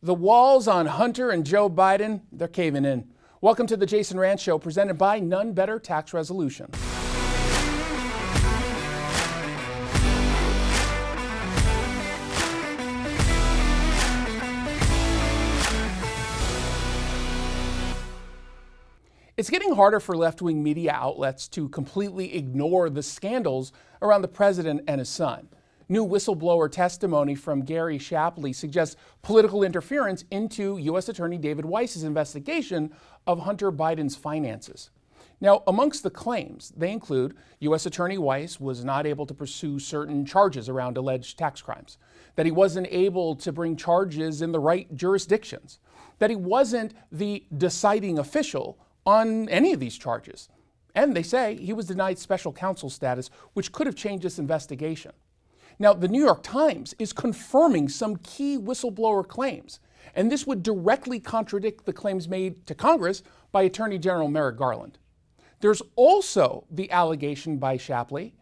The walls on Hunter and Joe Biden, they're caving in. Welcome to the Jason Rantz Show, presented by None Better Tax Resolution. It's getting harder for left-wing media outlets to completely ignore the scandals around the president and his son. New whistleblower testimony from Gary Shapley suggests political interference into U.S. Attorney David Weiss's investigation of Hunter Biden's finances. Now, amongst the claims, they include U.S. Attorney Weiss was not able to pursue certain charges around alleged tax crimes, that he wasn't able to bring charges in the right jurisdictions, that he wasn't the deciding official on any of these charges. And they say he was denied special counsel status, which could have changed this investigation. Now, the New York Times is confirming some key whistleblower claims, and this would directly contradict the claims made to Congress by Attorney General Merrick Garland. There's also the allegation by Shapley,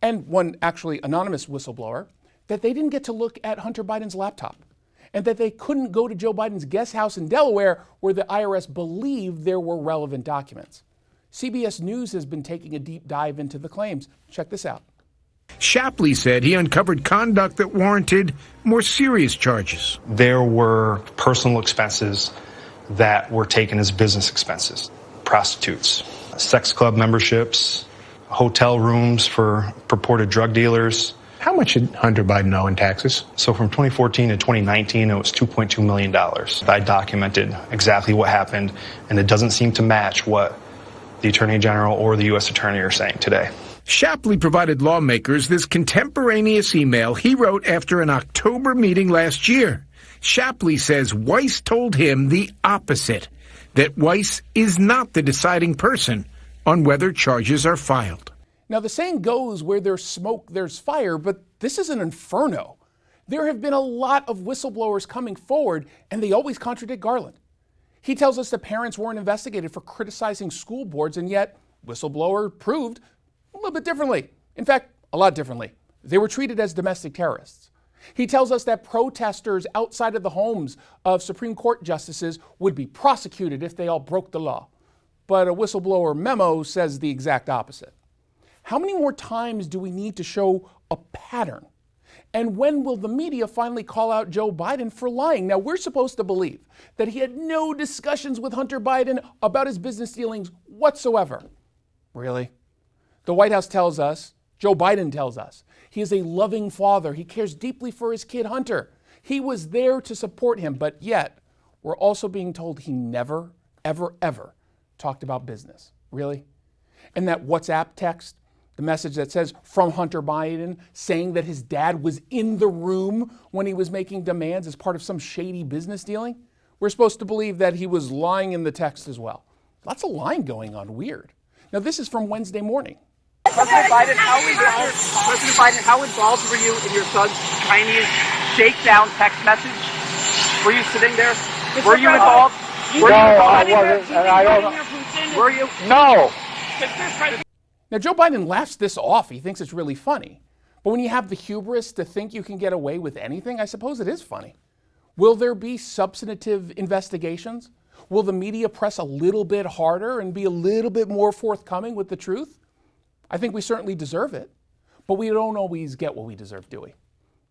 and one actually anonymous whistleblower, that they didn't get to look at Hunter Biden's laptop, and that they couldn't go to Joe Biden's guest house in Delaware where the IRS believed there were relevant documents. CBS News has been taking a deep dive into the claims. Check this out. Shapley said he uncovered conduct that warranted more serious charges. There were personal expenses that were taken as business expenses. Prostitutes, sex club memberships, hotel rooms for purported drug dealers. How much did Hunter Biden owe in taxes? So from 2014 to 2019, it was $2.2 million. I documented exactly what happened, and it doesn't seem to match what the Attorney General or the U.S. Attorney are saying today. Shapley provided lawmakers this contemporaneous email he wrote after an October meeting last year. Shapley says Weiss told him the opposite, that Weiss is not the deciding person on whether charges are filed. Now, the saying goes, where there's smoke, there's fire, but this is an inferno. There have been a lot of whistleblowers coming forward, and they always contradict Garland. He tells us that parents weren't investigated for criticizing school boards, and yet whistleblower proved a little bit differently. In fact, a lot differently. They were treated as domestic terrorists. He tells us that protesters outside of the homes of Supreme Court justices would be prosecuted if they all broke the law. But a whistleblower memo says the exact opposite. How many more times do we need to show a pattern? And when will the media finally call out Joe Biden for lying? Now, we're supposed to believe that he had no discussions with Hunter Biden about his business dealings whatsoever. Really? The White House tells us, Joe Biden tells us, he is a loving father. He cares deeply for his kid, Hunter. He was there to support him, but yet we're also being told he never, ever, ever talked about business. Really? And that WhatsApp text, the message that says from Hunter Biden saying that his dad was in the room when he was making demands as part of some shady business dealing, we're supposed to believe that he was lying in the text as well. Lots of lying going on. Weird. Now, this is from Wednesday morning. President Biden, how involved were you in your son's Chinese shakedown text message? Were you sitting there? Were you involved? No, I wasn't. And I don't. Were you? No. Now, Joe Biden laughs this off. He thinks it's really funny. But when you have the hubris to think you can get away with anything, I suppose it is funny. Will there be substantive investigations? Will the media press a little bit harder and be a little bit more forthcoming with the truth? I think we certainly deserve it, but we don't always get what we deserve, do we?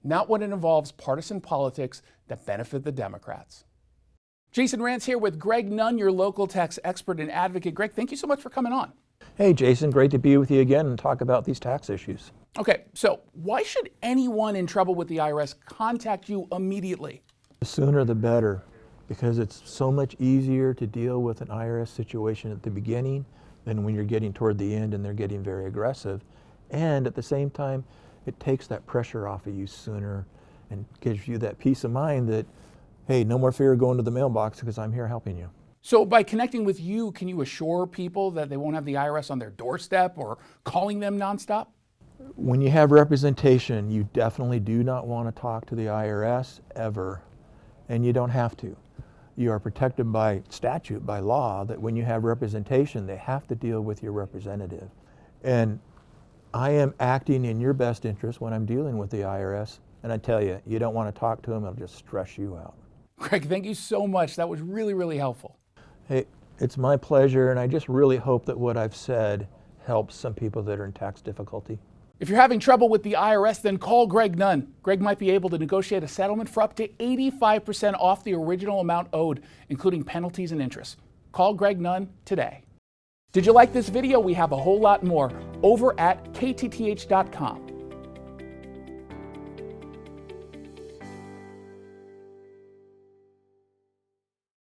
Not when it involves partisan politics that benefit the Democrats. Jason Rantz here with Greg Nunn, your local tax expert and advocate. Greg, thank you so much for coming on. Hey, Jason, great to be with you again and talk about these tax issues. Okay, so why should anyone in trouble with the IRS contact you immediately? The sooner the better, because it's so much easier to deal with an IRS situation at the beginning than when you're getting toward the end and they're getting very aggressive. And at the same time, it takes that pressure off of you sooner and gives you that peace of mind that, hey, no more fear of going to the mailbox because I'm here helping you. So by connecting with you, can you assure people that they won't have the IRS on their doorstep or calling them nonstop? When you have representation, you definitely do not want to talk to the IRS ever, and you don't have to. You are protected by statute, by law, that when you have representation, they have to deal with your representative. And I am acting in your best interest when I'm dealing with the IRS. And I tell you, you don't want to talk to them, it'll just stress you out. Greg, thank you so much. That was really, really helpful. Hey, it's my pleasure, and I just really hope that what I've said helps some people that are in tax difficulty. If you're having trouble with the IRS, then call Greg Nunn. Greg might be able to negotiate a settlement for up to 85% off the original amount owed, including penalties and interest. Call Greg Nunn today. Did you like this video? We have a whole lot more over at ktth.com.